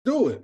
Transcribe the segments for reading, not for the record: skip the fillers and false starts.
Do it.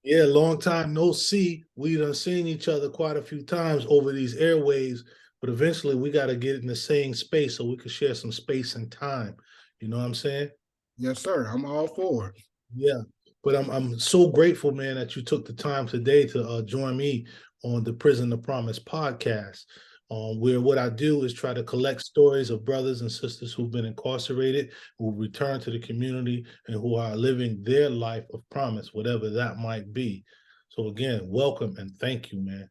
Yeah, long time no see. We done seen each other quite a few times over these airwaves, but eventually we got to get in the same space so we can share some space and time. You know what I'm saying? Yes, sir. I'm all for it. Yeah. But I'm so grateful, man, that you took the time today to join me on the Prison to Promise podcast, where what I do is try to collect stories of brothers and sisters who've been incarcerated, who return to the community, and who are living their life of promise, whatever that might be. So again, welcome and thank you, man.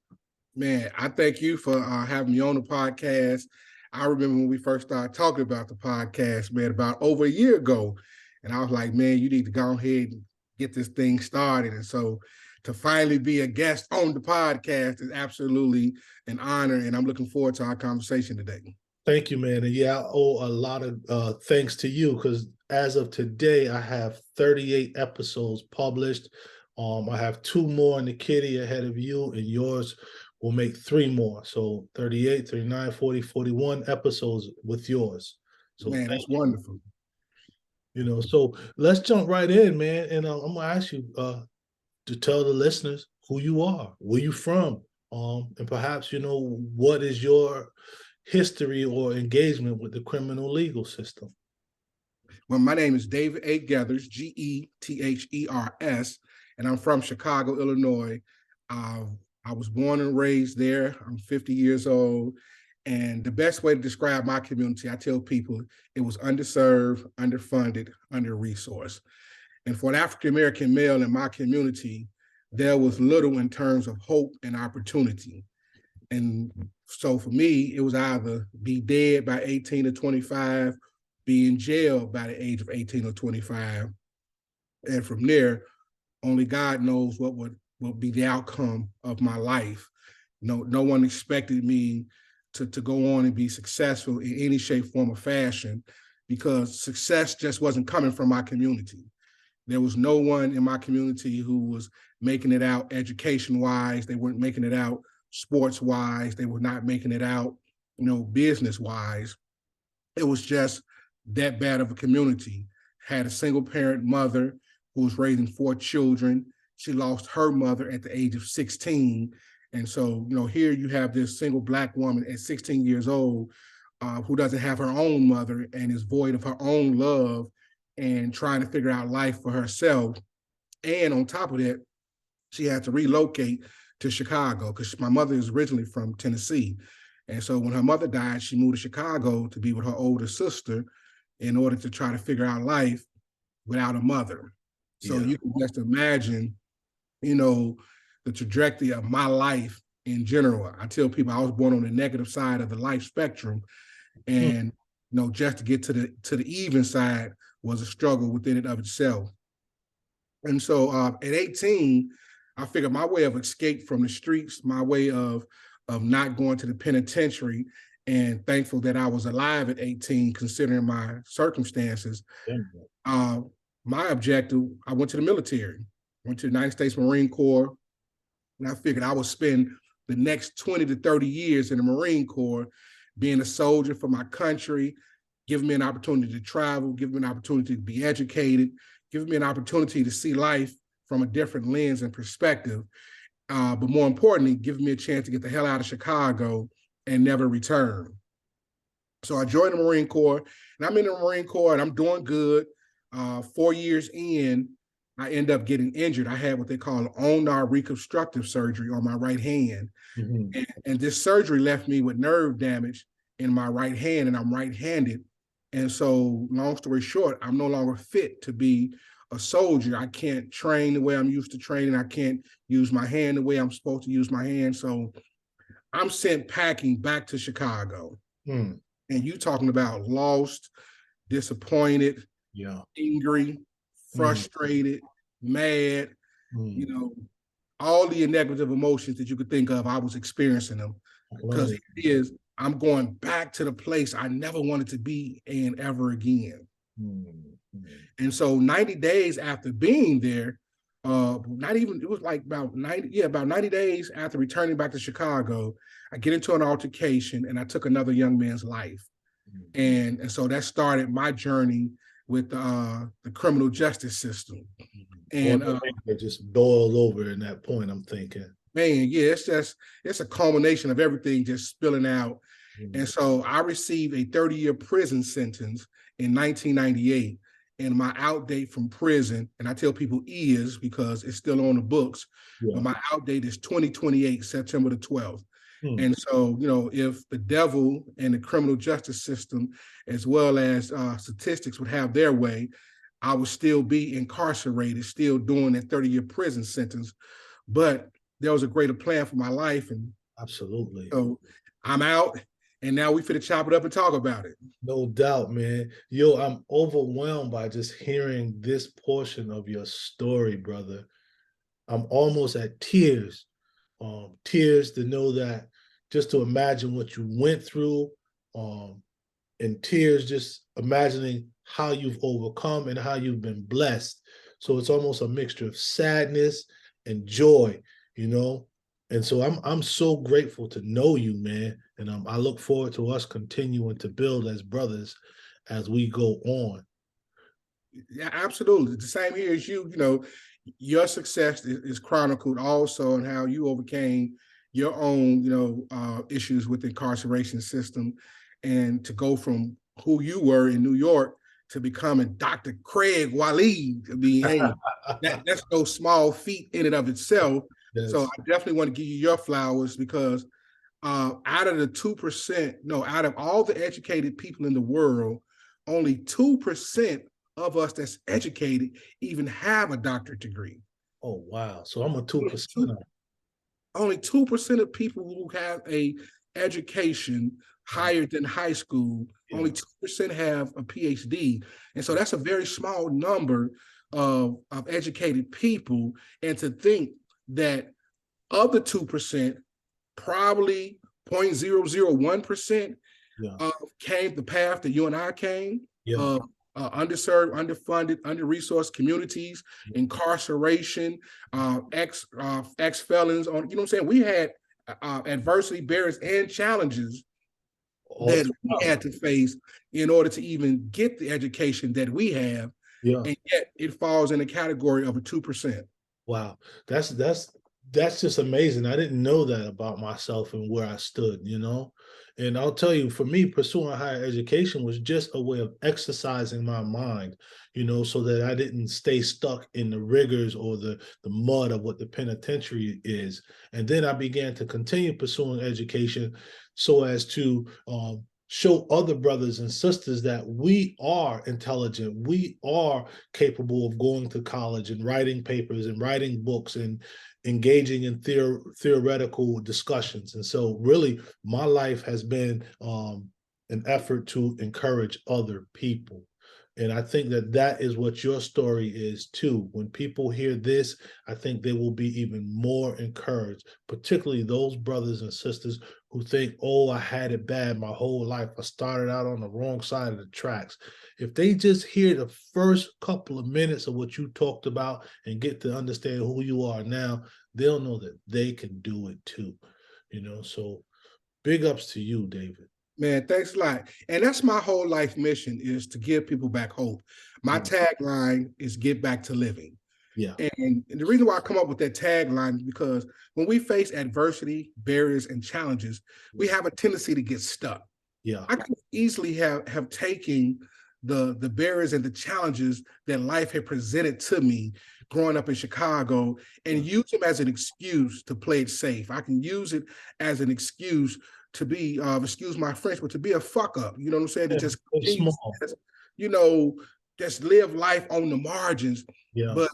Man, I thank you for having me on the podcast. I remember when we first started talking about the podcast, man, about over a year ago. And I was like, man, you need to go ahead and get this thing started. And so to finally be a guest on the podcast is absolutely an honor. And I'm looking forward to our conversation today. Thank you, man. And yeah, I owe a lot of thanks to you because as of today, I have 38 episodes published. I have 2 more in the kitty ahead of you, and yours will make 3 more. So 38, 39, 40, 41 episodes with yours. So Man, thank that's you. wonderful. So let's jump right in, man. And I'm gonna ask you to tell the listeners who you are, where you from, and perhaps what is your history or engagement with the criminal legal system. Well, my name is David A. Gethers, Gethers, and I'm from Chicago, Illinois. I was born and raised there. I'm 50 years old. And the best way to describe my community, I tell people it was underserved, underfunded, under-resourced. And for an African-American male in my community, there was little in terms of hope and opportunity. And so for me, it was either be dead by 18 or 25, be in jail by the age of 18 or 25. And from there, only God knows what would be the outcome of my life. No one expected me to go on and be successful in any shape, form, or fashion because success just wasn't coming from my community. There was no one in my community who was making it out education-wise. They weren't making it out sports-wise. They were not making it out, business-wise. It was just that bad of a community. Had a single parent mother who was raising 4 children. She lost her mother at the age of 16. And so, here you have this single Black woman at 16 years old who doesn't have her own mother and is void of her own love and trying to figure out life for herself. And on top of that, she had to relocate to Chicago because my mother is originally from Tennessee. And so when her mother died, she moved to Chicago to be with her older sister in order to try to figure out life without a mother. So you can just imagine, the trajectory of my life in general. I tell people I was born on the negative side of the life spectrum. And, just to get to the even side was a struggle within it of itself. And so at 18, I figured my way of escape from the streets, my way of not going to the penitentiary, and thankful that I was alive at 18, considering my circumstances. My objective, I went to the military, went to the United States Marine Corps, and I figured I would spend the next 20 to 30 years in the Marine Corps being a soldier for my country, giving me an opportunity to travel, giving me an opportunity to be educated, giving me an opportunity to see life from a different lens and perspective. But more importantly, giving me a chance to get the hell out of Chicago and never return. So I joined the Marine Corps, and I'm in the Marine Corps, and I'm doing good. 4 years in, I end up getting injured. I had what they call ulnar reconstructive surgery on my right hand. Mm-hmm. And this surgery left me with nerve damage in my right hand, and I'm right-handed. And so, long story short, I'm no longer fit to be a soldier. I can't train the way I'm used to training. I can't use my hand the way I'm supposed to use my hand. So I'm sent packing back to Chicago. And you talking about lost, disappointed, angry, frustrated, mad, all the negative emotions that you could think of, I was experiencing them. Because I'm going back to the place I never wanted to be in ever again. And so 90 days after being there, it was like about 90 days after returning back to Chicago, I get into an altercation and I took another young man's life. And so that started my journey with the criminal justice system. And they just boiled over in that point, I'm thinking. Man, yeah, it's a culmination of everything just spilling out. And so I received a 30-year prison sentence in 1998. And my out date from prison, and I tell people is because it's still on the books, but my out date is 2028, September the 12th. And so, if the devil and the criminal justice system, as well as statistics, would have their way, I would still be incarcerated, still doing that 30-year prison sentence. But there was a greater plan for my life. And absolutely. So I'm out, and now we finna chop it up and talk about it. No doubt, man. Yo, I'm overwhelmed by just hearing this portion of your story, brother. I'm almost at tears. Tears to know that, just to imagine what you went through, and tears just imagining how you've overcome and how you've been blessed. So it's almost a mixture of sadness and joy, And so I'm so grateful to know you, man. And I look forward to us continuing to build as brothers as we go on. Yeah, absolutely. The same here as you. Your success is chronicled also in how you overcame your own, issues with the incarceration system, and to go from who you were in New York to becoming Dr. Craig Waleed. I mean, hey, that's no small feat in and of itself. Yes. So I definitely want to give you your flowers, because out of the 2%, out of all the educated people in the world, only 2% of us that's educated even have a doctorate degree. Oh, wow. So I'm a 2%. Only 2% of people who have a education higher than high school, only 2% have a PhD. And so that's a very small number of educated people. And to think that of the 2%, probably 0.001% came the path that you and I came, underserved, underfunded, under-resourced communities, incarceration, ex-felons, on, what I'm saying? We had adversity, barriers, and challenges that we had to face in order to even get the education that we have. And yet it falls in the category of a 2%. Wow. That's just amazing. I didn't know that about myself and where I stood, And I'll tell you, for me, pursuing higher education was just a way of exercising my mind, so that I didn't stay stuck in the rigors or the mud of what the penitentiary is. And then I began to continue pursuing education so as to show other brothers and sisters that we are intelligent, we are capable of going to college and writing papers and writing books and engaging in theoretical discussions. And so really my life has been an effort to encourage other people. And I think that is what your story is too. When people hear this, I think they will be even more encouraged, particularly those brothers and sisters who think, oh, I had it bad my whole life. I started out on the wrong side of the tracks. If they just hear the first couple of minutes of what you talked about and get to understand who you are now, they'll know that they can do it too. So big ups to you, David. Man, thanks a lot. And that's my whole life mission, is to give people back hope. My tagline is get back to living. Yeah. And the reason why I come up with that tagline is because when we face adversity, barriers, and challenges, we have a tendency to get stuck. Yeah. I could easily have taken the barriers and the challenges that life had presented to me growing up in Chicago and use them as an excuse to play it safe. I can use it as an excuse to be, excuse my French, but to be a fuck up, you know what I'm saying? To just continue, just live life on the margins. Yeah. But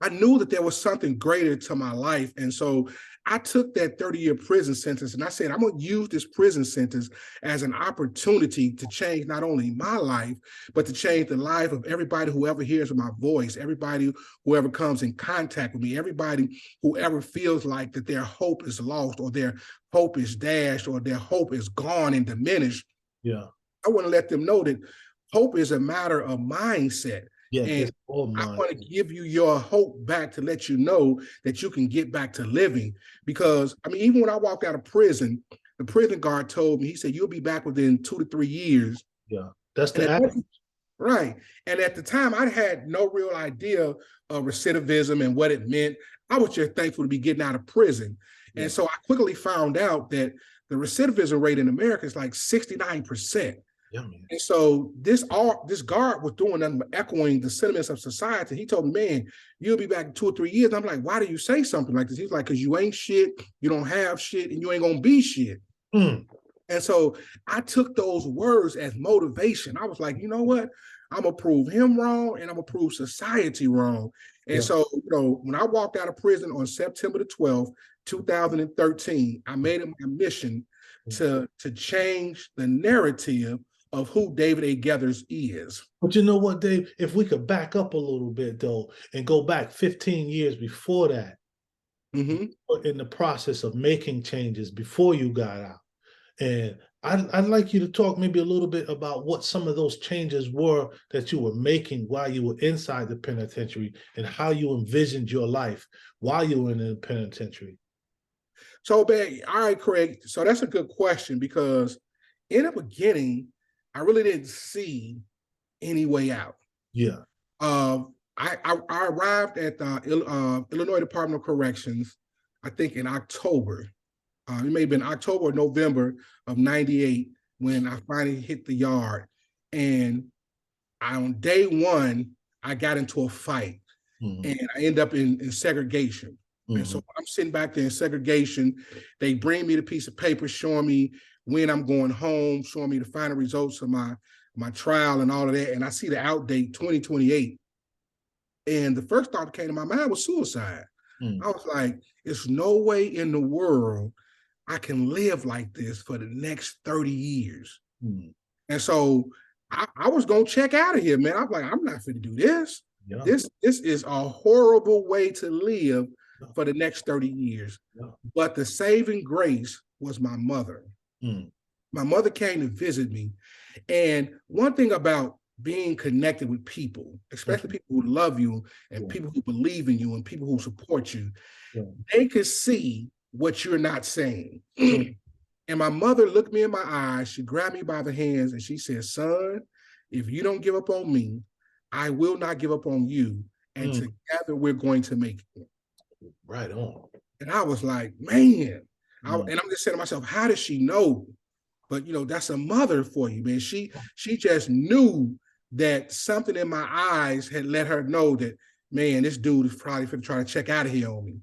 I knew that there was something greater to my life. And so I took that 30-year prison sentence and I said, I'm going to use this prison sentence as an opportunity to change not only my life, but to change the life of everybody who ever hears my voice, everybody who ever comes in contact with me, everybody who ever feels like that their hope is lost or their hope is dashed or their hope is gone and diminished. Yeah. I want to let them know that hope is a matter of mindset. Yeah, and I want to give you your hope back to let you know that you can get back to living. Because, I mean, even when I walked out of prison, the prison guard told me, he said, you'll be back within 2 to 3 years. Yeah, that's the average. Right. And at the time, I had no real idea of recidivism and what it meant. I was just thankful to be getting out of prison. Yeah. And so I quickly found out that the recidivism rate in America is like 69%. Yeah, man. And so this guard was doing nothing but echoing the sentiments of society. He told me, man, you'll be back in 2 or 3 years. I'm like, why do you say something like this? He's like, because you ain't shit, you don't have shit, and you ain't gonna be shit. Mm. And so I took those words as motivation. I was like, you know what? I'm gonna prove him wrong and I'm gonna prove society wrong. And Yeah. so, when I walked out of prison on September the 12th, 2013, I made it my mission to change the narrative of who David A. Gethers is. But you know what, Dave? If we could back up a little bit, though, and go back 15 years before that, in the process of making changes before you got out. And I'd like you to talk maybe a little bit about what some of those changes were that you were making while you were inside the penitentiary and how you envisioned your life while you were in the penitentiary. So, all right, Craig. So that's a good question, because in the beginning, I really didn't see any way out. Yeah. I arrived at the Illinois Department of Corrections, I think in October. It may have been October or November of '98 when I finally hit the yard. And on day one, I got into a fight, and I ended up in segregation. And so I'm sitting back there in segregation. They bring me the piece of paper showing me when I'm going home, showing me the final results of my trial and all of that. And I see the out date 2028. And the first thought that came to my mind was suicide. I was like, there's no way in the world I can live like this for the next 30 years. And so I was going to check out of here, man. I was like, I'm not going to do this. Yeah. This is a horrible way to live for the next 30 years. Yeah. But the saving grace was my mother. My mother came to visit me. And one thing about being connected with people, especially people who love you and people who believe in you and people who support you, they can see what you're not saying. And my mother looked me in my eyes, she grabbed me by the hands and she said, son, if you don't give up on me, I will not give up on you. And together we're going to make it. Right on. And I was like, man, and I'm just saying to myself, how does she know? But that's a mother for you, man. She just knew that something in my eyes had let her know that, man, this dude is probably going to try to check out of here on me.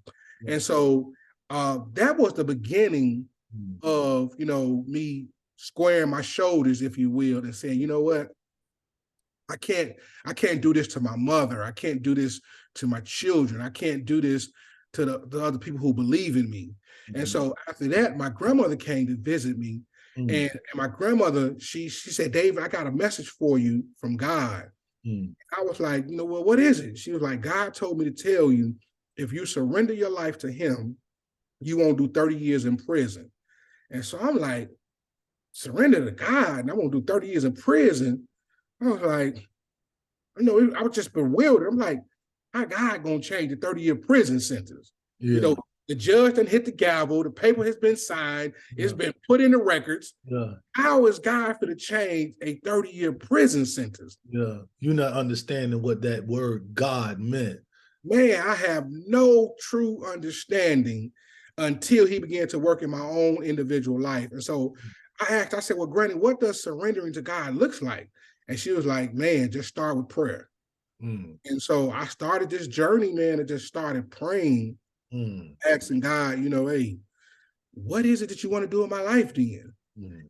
And so that was the beginning of, me squaring my shoulders, if you will, and saying, you know what? I can't do this to my mother. I can't do this to my children. I can't do this to the other people who believe in me. And so after that, my grandmother came to visit me. And my grandmother, she said, David, I got a message for you from God. I was like, well, what is it? She was like, God told me to tell you, if you surrender your life to him, you won't do 30 years in prison. And so I'm like, surrender to God, and I won't do 30 years in prison. I was like, I was just bewildered. I'm like, how God gonna change the 30-year prison sentence? Yeah. The judge done hit the gavel, the paper has been signed, it's been put in the records. Yeah. How is God going to change a 30-year prison sentence? Yeah, you're not understanding what that word God meant. Man, I have no true understanding until he began to work in my own individual life. And so I said, well, Granny, what does surrendering to God looks like? And she was like, man, just start with prayer. And so I started this journey, man, and just started praying, asking God, hey, what is it that you want to do in my life then?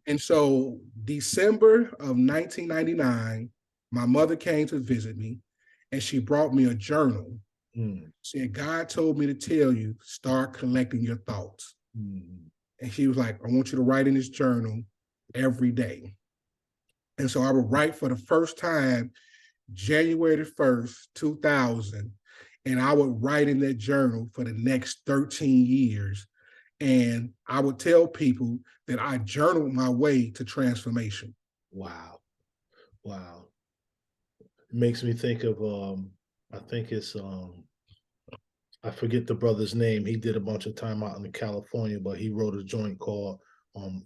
And so December of 1999, my mother came to visit me and she brought me a journal. She said, God told me to tell you, start collecting your thoughts. And she was like, I want you to write in this journal every day. And so I would write for the first time, January 1st, 2000, and I would write in that journal for the next 13 years. And I would tell people that I journaled my way to transformation. Wow. Wow. It makes me think of, I think it's, I forget the brother's name. He did a bunch of time out in California, but he wrote a joint called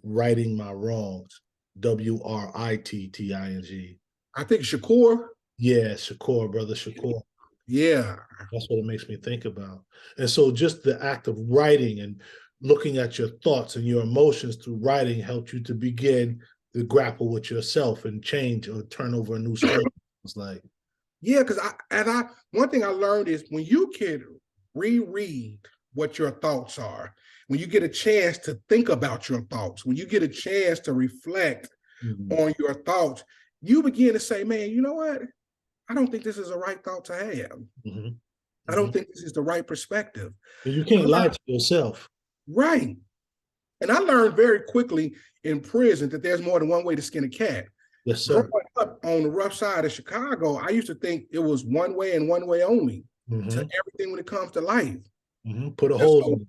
Righting My Wrongs, WRITTING. I think Shakur. Yeah, Shakur, brother Shakur. Yeah. That's what it makes me think about. And so just the act of writing and looking at your thoughts and your emotions through writing helped you to begin to grapple with yourself and change or turn over a new stone. It's like, Yeah, because one thing I learned is when you can reread what your thoughts are, when you get a chance to think about your thoughts, when you get a chance to reflect on your thoughts, you begin to say, man, you know what? I don't think this is the right thought to have. I don't think this is the right perspective. And you can't lie to yourself. Right. And I learned very quickly in prison that there's more than one way to skin a cat. Yes, sir. Growing up on the rough side of Chicago, I used to think it was one way and one way only to everything when it comes to life. Put a hole in it.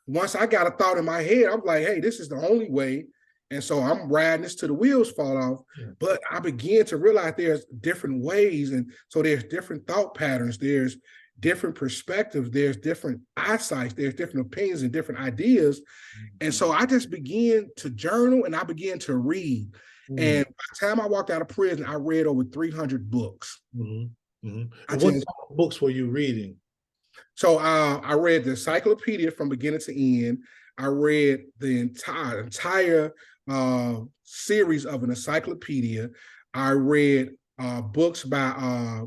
Once I got a thought in my head, I'm like, hey, this is the only way. And so I'm riding this till the wheels fall off. But I began to realize there's different ways. And so there's different thought patterns. There's different perspectives. There's different eyesight. There's different opinions and different ideas. And so I just began to journal and I began to read. And by the time I walked out of prison, I read over 300 books. What type of books were you reading? So I read the encyclopedia from beginning to end. I read the entire series of an encyclopedia. I read books by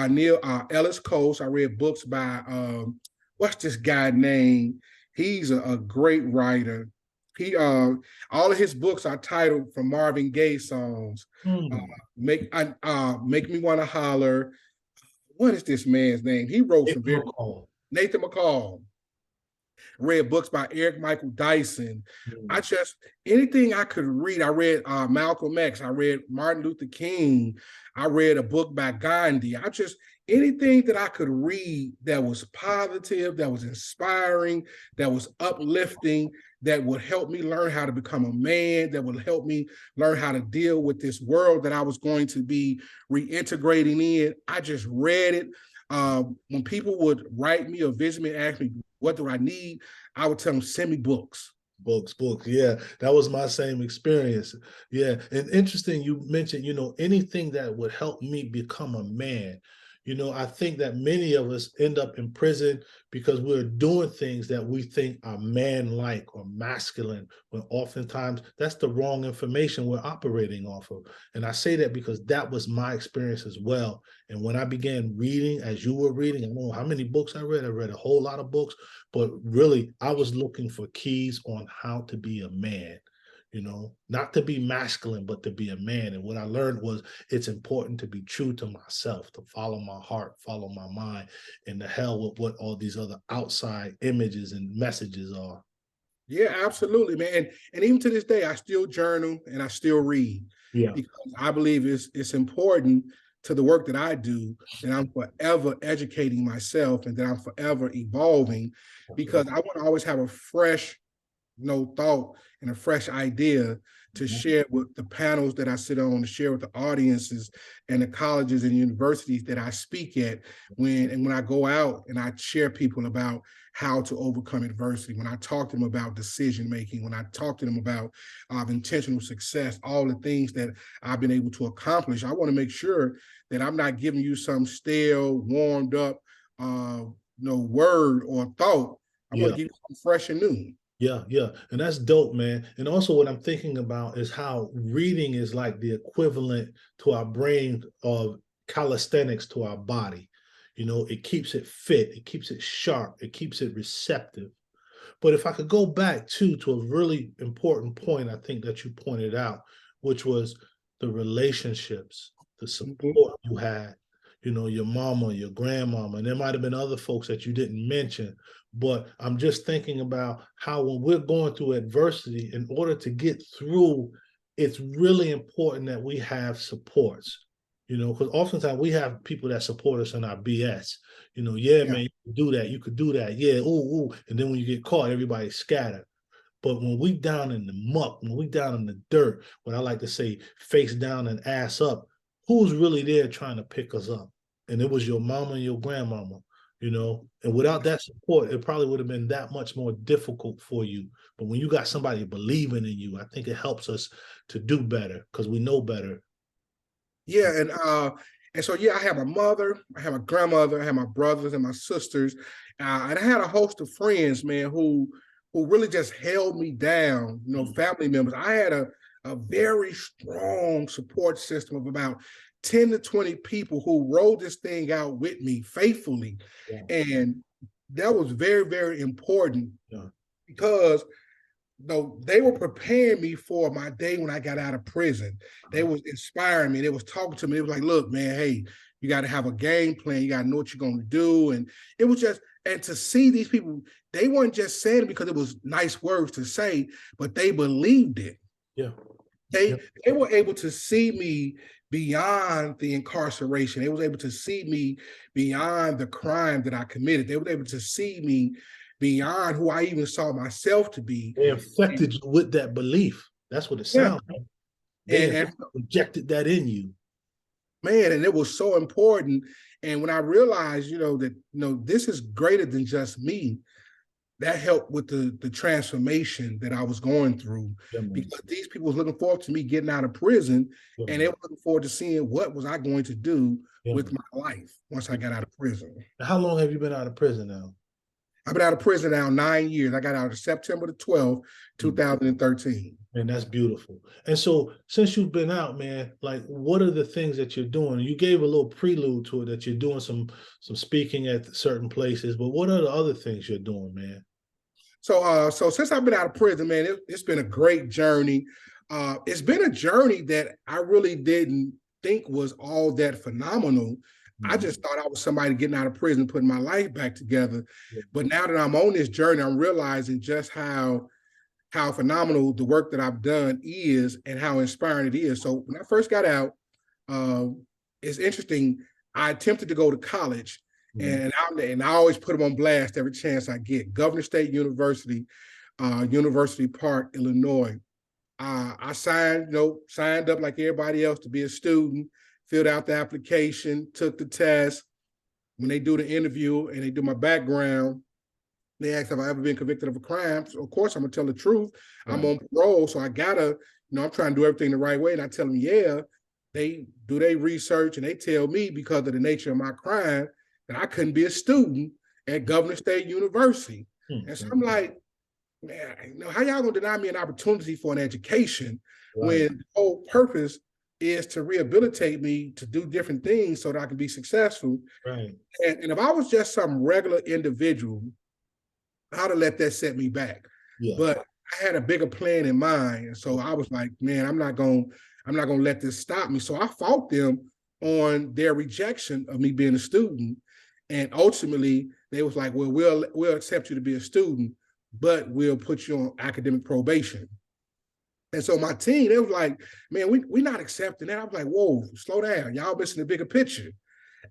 Neil Ellis Coast. I read books by what's this guy name? He's a great writer. He all of his books are titled from Marvin Gaye songs. Make Me Want to Holler. What is this man's name? He wrote some very Nathan McCall. Read books by Eric Michael Dyson. I just anything I could read. I read Malcolm X. I read Martin Luther King. I read a book by Gandhi. I just anything that I could read that was positive, that was inspiring, that was uplifting, that would help me learn how to become a man, that would help me learn how to deal with this world that I was going to be reintegrating in. I just read it. When people would write me or visit me and ask me, what do I need? I would tell them, send me books. Books. Yeah, that was my same experience. Yeah, and interesting you mentioned, anything that would help me become a man. I think that many of us end up in prison because we're doing things that we think are man-like or masculine, when oftentimes that's the wrong information we're operating off of. And I say that because that was my experience as well. And when I began reading, as you were reading, I don't know how many books I read. I read a whole lot of books, but really I was looking for keys on how to be a man. Not to be masculine, but to be a man. And what I learned was it's important to be true to myself, to follow my heart, follow my mind, and the hell with what all these other outside images and messages are. Yeah, absolutely, man. And even to this day, I still journal and I still read. Yeah. Because I believe it's important to the work that I do, that I'm forever educating myself and that I'm forever evolving, because I want to always have a fresh thought and a fresh idea to share with the panels that I sit on, to share with the audiences and the colleges and universities that I speak at, when I go out and I share people about how to overcome adversity, when I talk to them about decision making, when I talk to them about intentional success, all the things that I've been able to accomplish. I want to make sure that I'm not giving you some stale, warmed up word or thought. I'm going to give you something fresh and new. Yeah. And that's dope, man. And also what I'm thinking about is how reading is like the equivalent to our brain of calisthenics to our body. It keeps it fit, it keeps it sharp, it keeps it receptive. But if I could go back to a really important point, I think that you pointed out, which was the relationships, the support you had, your mama, your grandmama, and there might have been other folks that you didn't mention. But I'm just thinking about how when we're going through adversity, in order to get through, it's really important that we have supports, because oftentimes we have people that support us in our BS. Man, you could do that. You could do that. Yeah, ooh. And then when you get caught, everybody's scattered. But when we down in the muck, when we down in the dirt, what I like to say, face down and ass up, who's really there trying to pick us up? And it was your mama and your grandmama. And without that support, it probably would have been that much more difficult for you. But when you got somebody believing in you, I think it helps us to do better because we know better. Yeah, and so yeah, I had my mother, I had my grandmother, I had my brothers and my sisters, and I had a host of friends, man, who really just held me down. You know, family members. I had a very strong support system of about 10 to 20 people who rolled this thing out with me faithfully, Yeah. and that was very, very important because no, they were preparing me for my day when I got out of prison. They was inspiring me. They was talking to me. They was like, look, man, hey, you got to have a game plan. You got to know what you're going to do. And it was just, and to see these people, they weren't just saying it because it was nice words to say, but they believed it. Yeah. They were able to see me beyond the incarceration. They was able to see me beyond the crime that I committed. They were able to see me beyond who I even saw myself to be. They infected you with that belief. That's what it sounds like. They injected that in you. Man, and it was so important. And when I realized, that, this is greater than just me, that helped with the transformation that I was going through, because these people was looking forward to me getting out of prison, and they were looking forward to seeing what was I going to do with my life once I got out of prison. How long have you been out of prison now? I've been out of prison now 9 years. I got out of September the 12th, 2013. And that's beautiful. And so since you've been out, man, like, what are the things that you're doing? You gave a little prelude to it, that you're doing some speaking at certain places, but what are the other things you're doing, man? So since I've been out of prison, man, it's been a great journey. It's been a journey that I really didn't think was all that phenomenal. I just thought I was somebody getting out of prison, putting my life back together. But now that I'm on this journey, I'm realizing just how phenomenal the work that I've done is and how inspiring it is. So when I first got out, it's interesting. I attempted to go to college, and I always put them on blast every chance I get. Governor State University, University Park, Illinois. I signed up like everybody else to be a student, filled out the application, took the test. When they do the interview and they do my background, they ask if I ever been convicted of a crime. So of course, I'm gonna tell the truth. I'm on parole, so I gotta, I'm trying to do everything the right way. And I tell them, yeah. They do their research and they tell me, because of the nature of my crime, that I couldn't be a student at Governor State University. And so I'm like, man, how y'all gonna deny me an opportunity for an education when the whole purpose is to rehabilitate me to do different things so that I can be successful? And if I was just some regular individual, I'd have let that set me back. But I had a bigger plan in mind. And so I was like, man, I'm not gonna let this stop me. So I fought them on their rejection of me being a student. And ultimately they was like, well, we'll accept you to be a student, but we'll put you on academic probation. And so my team, they was like, man, we're not accepting that. I was like, whoa, slow down. Y'all missing the bigger picture.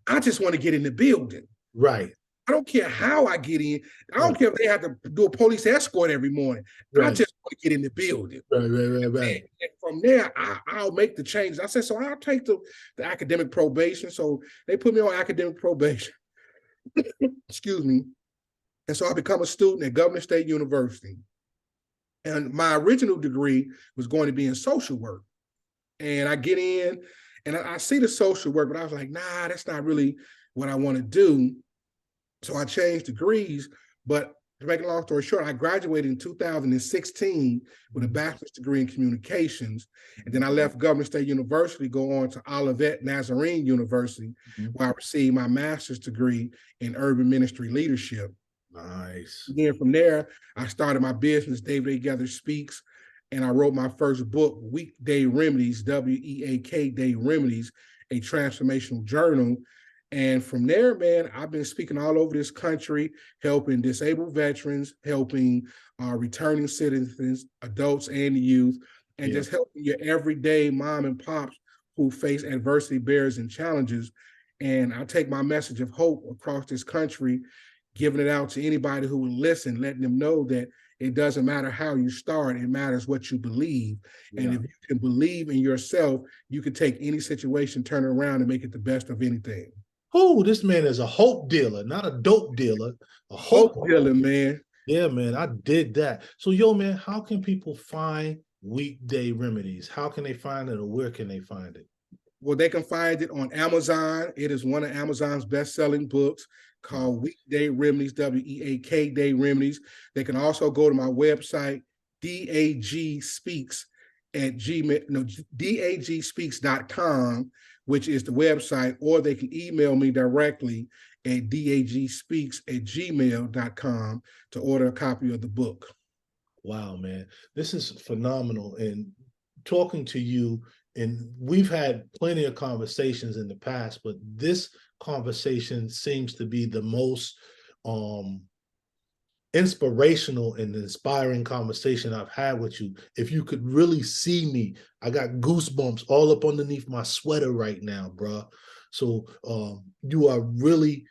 I just want to get in the building. I don't care how I get in. I don't care if they have to do a police escort every morning. I just want to get in the building. And from there, I'll make the changes. I said, so I'll take the academic probation. So they put me on academic probation. Excuse me. And so I become a student at Governor State University. And my original degree was going to be in social work. And I get in and I see the social work, but I was like, nah, that's not really what I want to do. So I changed degrees, but to make a long story short, I graduated in 2016 with a bachelor's degree in communications. And then I left Governor State University, go on to Olivet Nazarene University, where I received my master's degree in urban ministry leadership. Nice. Then from there, I started my business, Gethers SPEAKS, and I wrote my first book, WeakDay Remedies, WEAK Remedies, a Transformational Journal. And from there, man, I've been speaking all over this country, helping disabled veterans, helping returning citizens, adults and youth, and just helping your everyday mom and pops who face adversity, barriers, and challenges. And I take my message of hope across this country, giving it out to anybody who will listen, letting them know that it doesn't matter how you start, it matters what you believe. And if you can believe in yourself, you can take any situation, turn it around, and make it the best of anything. Oh, this man is a hope dealer, not a dope dealer. A hope dealer, man. Yeah, man, I did that. So, yo, man, how can people find WeakDay Remedies? How can they find it, or where can they find it? Well, they can find it on Amazon. It is one of Amazon's best-selling books called WeakDay Remedies, WEAK Day Remedies. They can also go to my website, DAG Speaks at Gmail, no, dagspeaks.com, which is the website, or they can email me directly at dagspeaks@gmail.com to order a copy of the book. Wow, man, this is phenomenal. And talking to you, and we've had plenty of conversations in the past, but this conversation seems to be the most inspirational and inspiring conversation I've had with you. If you could really see me, I got goosebumps all up underneath my sweater right now, bro. So you are really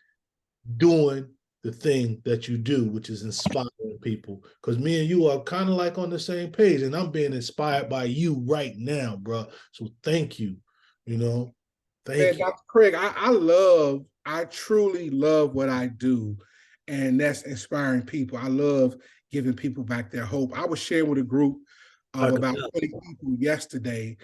doing the thing that you do, which is inspiring people. Because me and you are kind of like on the same page, and I'm being inspired by you right now, bro. So thank you. Thank you. Dr. Craig, I truly love what I do, and that's inspiring people. I love giving people back their hope. I was sharing with a group of about 20 people yesterday,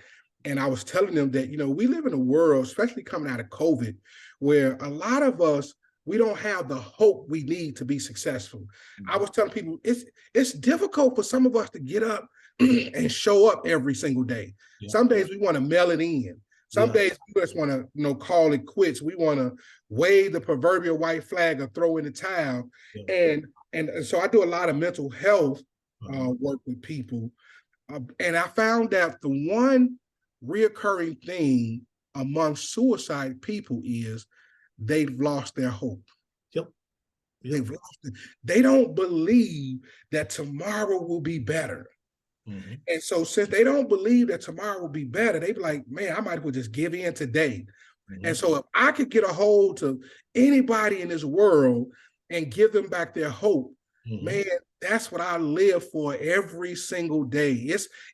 and I was telling them that, we live in a world, especially coming out of COVID, where a lot of us, we don't have the hope we need to be successful. Mm-hmm. I was telling people it's difficult for some of us to get up and show up every single day. Yeah. Some days we want to mail it in. Some days we just want to, call it quits. We want to wave the proverbial white flag or throw in the towel. Yeah. And so I do a lot of mental health work with people. And I found that the one reoccurring thing among suicide people is they've lost their hope. Yep. They've lost it. They don't believe that tomorrow will be better. Mm-hmm. And so since they don't believe that tomorrow will be better, they be like, man, I might as well just give in today. Mm-hmm. And so if I could get a hold to anybody in this world and give them back their hope, mm-hmm. man, that's what I live for every single day.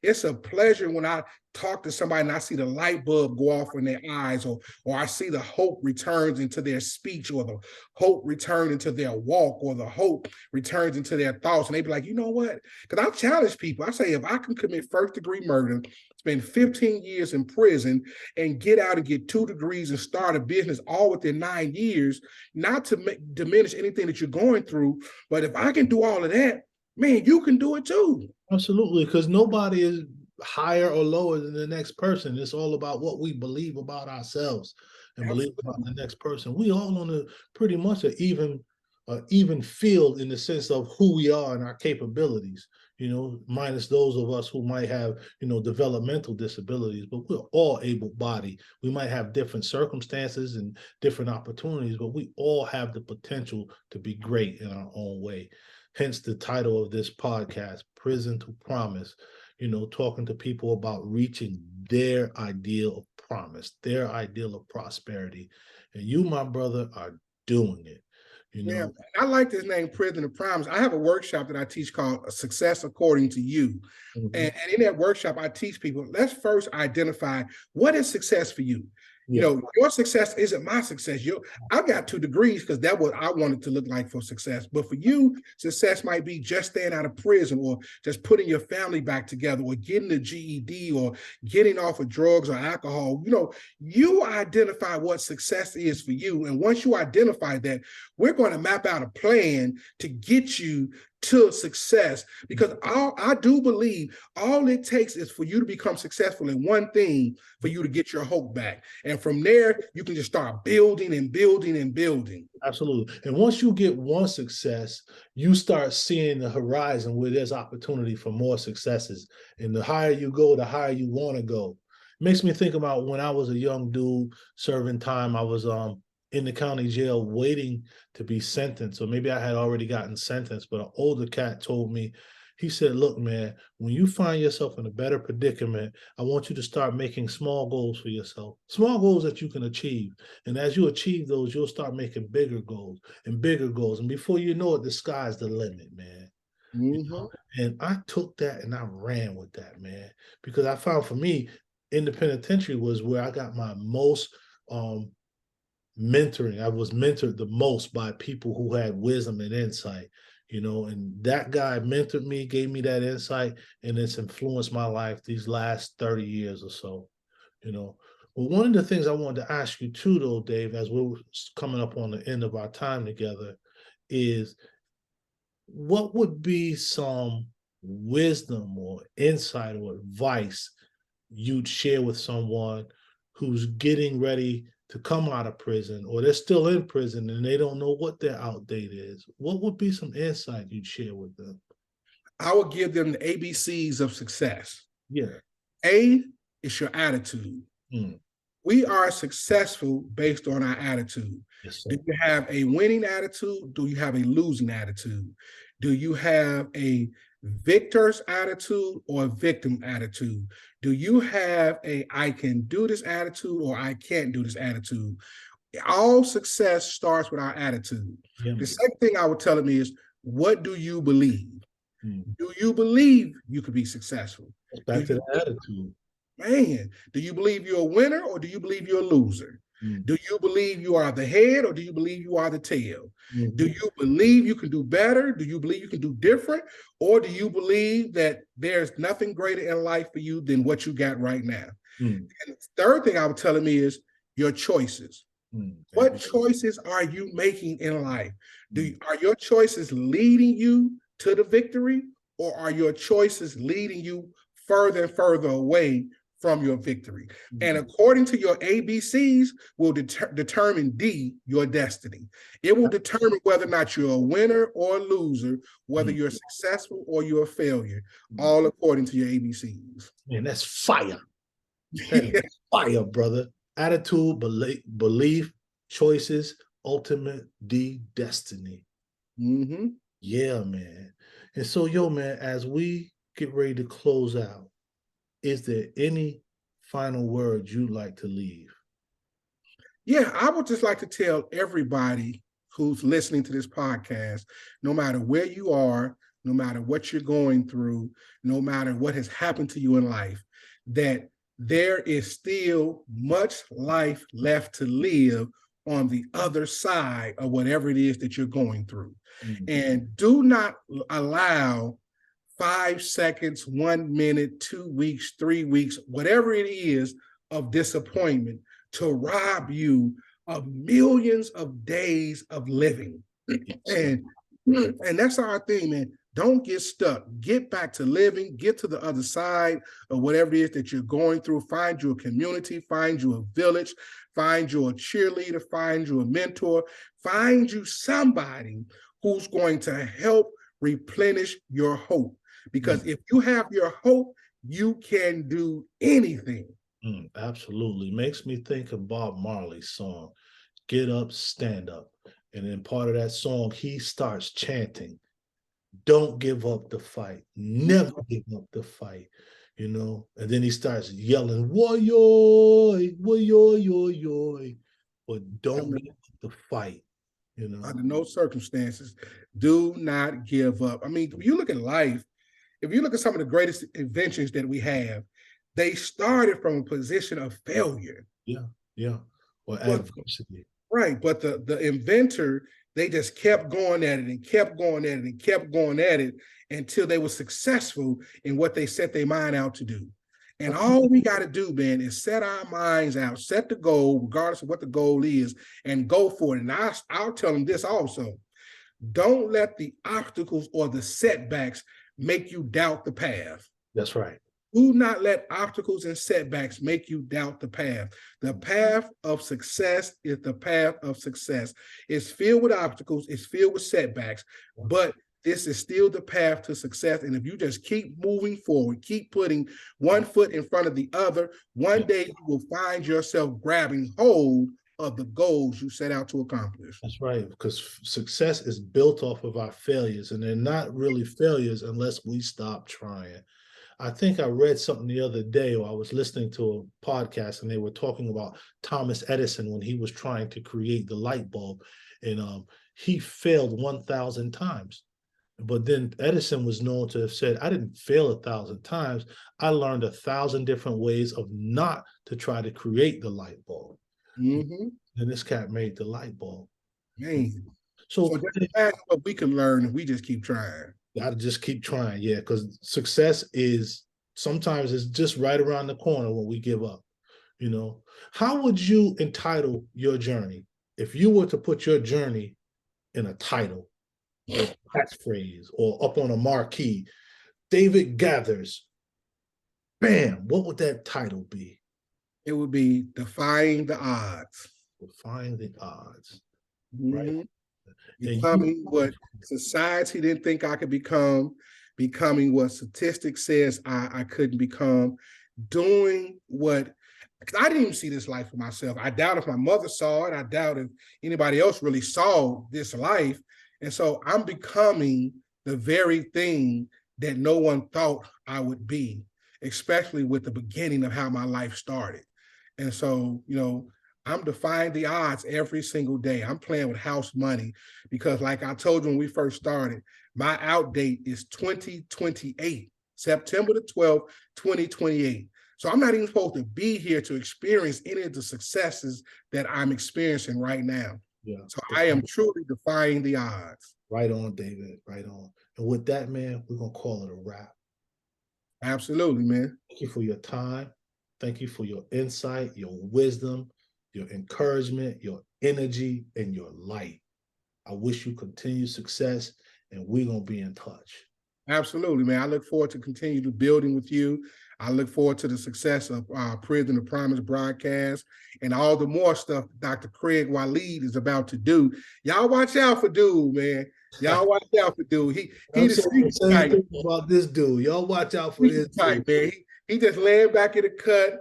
It's a pleasure when I talk to somebody and I see the light bulb go off in their eyes, or I see the hope returns into their speech, or the hope return into their walk, or the hope returns into their thoughts. And they be like, you know what? Because I challenge people. I say, if I can commit first-degree murder, spend 15 years in prison, and get out and get 2 degrees and start a business all within 9 years, not to diminish anything that you're going through, but if I can do all of that, man, you can do it too. Absolutely, because nobody is higher or lower than the next person. It's all about what we believe about ourselves and believe about the next person. We all on a pretty much an even field in the sense of who we are and our capabilities, minus those of us who might have, developmental disabilities, but we're all able-bodied. We might have different circumstances and different opportunities, but we all have the potential to be great in our own way. Hence the title of this podcast, Prison to Promise, talking to people about reaching their ideal of promise, their ideal of prosperity. And you, my brother, are doing it. Yeah, I like this name, Prison to Promise. I have a workshop that I teach called Success According to You. Mm-hmm. And in that workshop, I teach people, let's first identify what is success for you. Yeah. Your success isn't my success. I got 2 degrees because that's what I wanted to look like for success. But for you, success might be just staying out of prison, or just putting your family back together, or getting a GED, or getting off of drugs or alcohol. You identify what success is for you. And once you identify that, we're going to map out a plan to get you to success, because I do believe all it takes is for you to become successful in one thing for you to get your hope back. And from there, you can just start building and building and building. Absolutely. And once you get one success, you start seeing the horizon where there's opportunity for more successes. And the higher you go, the higher you want to go. It makes me think about when I was a young dude serving time. I was in the county jail waiting to be sentenced, or maybe I had already gotten sentenced, but an older cat told me, he said, look, man, when you find yourself in a better predicament, I want you to start making small goals for yourself, small goals that you can achieve. And as you achieve those, you'll start making bigger goals and bigger goals. And before you know it, the sky's the limit, man. Mm-hmm. And I took that and I ran with that, man, because I found for me, in the penitentiary was where I got my most mentoring. I was mentored the most by people who had wisdom and insight, and that guy mentored me, gave me that insight, and it's influenced my life these last 30 years or so. Well, one of the things I wanted to ask you too, though, Dave, as we're coming up on the end of our time together, is what would be some wisdom or insight or advice you'd share with someone who's getting ready to come out of prison, or they're still in prison and they don't know what their out date is? What would be some insight you'd share with them? I would give them the ABCs of success. Yeah. A is your attitude. Mm. We are successful based on our attitude. Yes, sir. Do you have a winning attitude? Do you have a losing attitude? Do you have a victor's attitude or a victim attitude? Do you have a I can do this attitude or I can't do this attitude? All success starts with our attitude. Yeah. The second thing I would tell them is, what do you believe? Mm. Do you believe you could be successful? Back to the attitude. Man, do you believe you're a winner or do you believe you're a loser? Mm. Do you believe you are the head or do you believe you are the tail? Mm-hmm. Do you believe you can do better? Do you believe you can do different? Or do you believe that there's nothing greater in life for you than what you got right now? Mm. And the third thing I would tell them is your choices. Mm. What choices are you making in life? Are your choices leading you to the victory, or are your choices leading you further and further away from your victory? Mm-hmm. And according to your ABCs will determine D, your destiny. It will determine whether or not you're a winner or a loser, whether you're successful or you're a failure, all according to your ABCs. Man, that's fire. That is fire, brother. Attitude, belief, choices, ultimate D, destiny. Mm-hmm. Yeah, man. And so, yo, man, as we get ready to close out, is there any final words you'd like to leave? Yeah, I would just like to tell everybody who's listening to this podcast, no matter where you are, no matter what you're going through, no matter what has happened to you in life, that there is still much life left to live on the other side of whatever it is that you're going through. Mm-hmm. And do not allow 5 seconds, 1 minute, 2 weeks, 3 weeks, whatever it is of disappointment to rob you of millions of days of living. And that's our thing, man. Don't get stuck. Get back to living. Get to the other side of whatever it is that you're going through. Find you a community. Find you a village. Find you a cheerleader. Find you a mentor. Find you somebody who's going to help replenish your hope. Because if you have your hope, you can do anything. Absolutely. Makes me think of Bob Marley's song, Get Up, Stand Up. And in part of that song, he starts chanting, don't give up the fight. Never give up the fight. You know, and then he starts yelling, "Woyoy, woyoy, yoy, yoy," but don't give up the fight. You know, under no circumstances, do not give up. I mean, if you look at life, if you look at some of the greatest inventions that we have, they started from a position of failure. Yeah, or adversity. Right, but the inventor, they just kept going at it and kept going at it and kept going at it until they were successful in what they set their mind out to do. And all we got to do, man, is set our minds out, set the goal, regardless of what the goal is, and go for it. And I'll tell them this also. Don't let the obstacles or the setbacks make you doubt the path. That's right. Do not let obstacles and setbacks make you doubt the path. The path of success is the path of success. It's filled with obstacles, it's filled with setbacks, but this is still the path to success. And if you just keep moving forward, keep putting one foot in front of the other, one day you will find yourself grabbing hold of the goals you set out to accomplish. That's right, because success is built off of our failures, and they're not really failures unless we stop trying. I think I read something the other day, or I was listening to a podcast, and they were talking about Thomas Edison when he was trying to create the light bulb, and he failed 1,000 times. But then Edison was known to have said, I didn't fail 1,000 times. I learned 1,000 different ways of not to try to create the light bulb. Mm-hmm. And this cat made the light bulb. Man. So that's what we can learn if we just keep trying. Gotta just keep trying, yeah, because success is sometimes it's just right around the corner when we give up. You know, how would you entitle your journey if you were to put your journey in a title or catchphrase or up on a marquee? David Gathers, bam, what would that title be? It would be Defying the Odds. Defying the odds, right? Mhm. And you, Becoming what society didn't think I could become, becoming what statistics says I couldn't become, doing what, because I didn't even see this life for myself. I doubt if my mother saw it. I doubt if anybody else really saw this life. And so I'm becoming the very thing that no one thought I would be, especially with the beginning of how my life started. And so, I'm defying the odds every single day. I'm playing with house money because, like I told you when we first started, my out date is 2028, September the 12th, 2028. So I'm not even supposed to be here to experience any of the successes that I'm experiencing right now. yeah, So I am truly defying the odds. right on, David, right on. And with that, man, we're gonna call it a wrap. Absolutely, man. Thank you for your time. Thank you for your insight, your wisdom, your encouragement, your energy, and your light. I wish you continued success, and we're gonna be in touch. Absolutely, man. I look forward to continue to building with you. I look forward to the success of Prison the Promise broadcast and all the more stuff Dr. Craig Waleed is about to do. Y'all watch out for dude, man. Y'all watch out for dude. He I'm the saying the sneaky same type. thing about this dude. Y'all watch out for Sneaky this type, dude. man. He just laying back in the cut,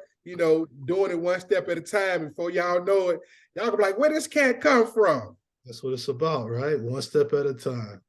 doing it one step at a time. Before y'all know it, y'all gonna be like, where this cat come from? That's what it's about, right? One step at a time.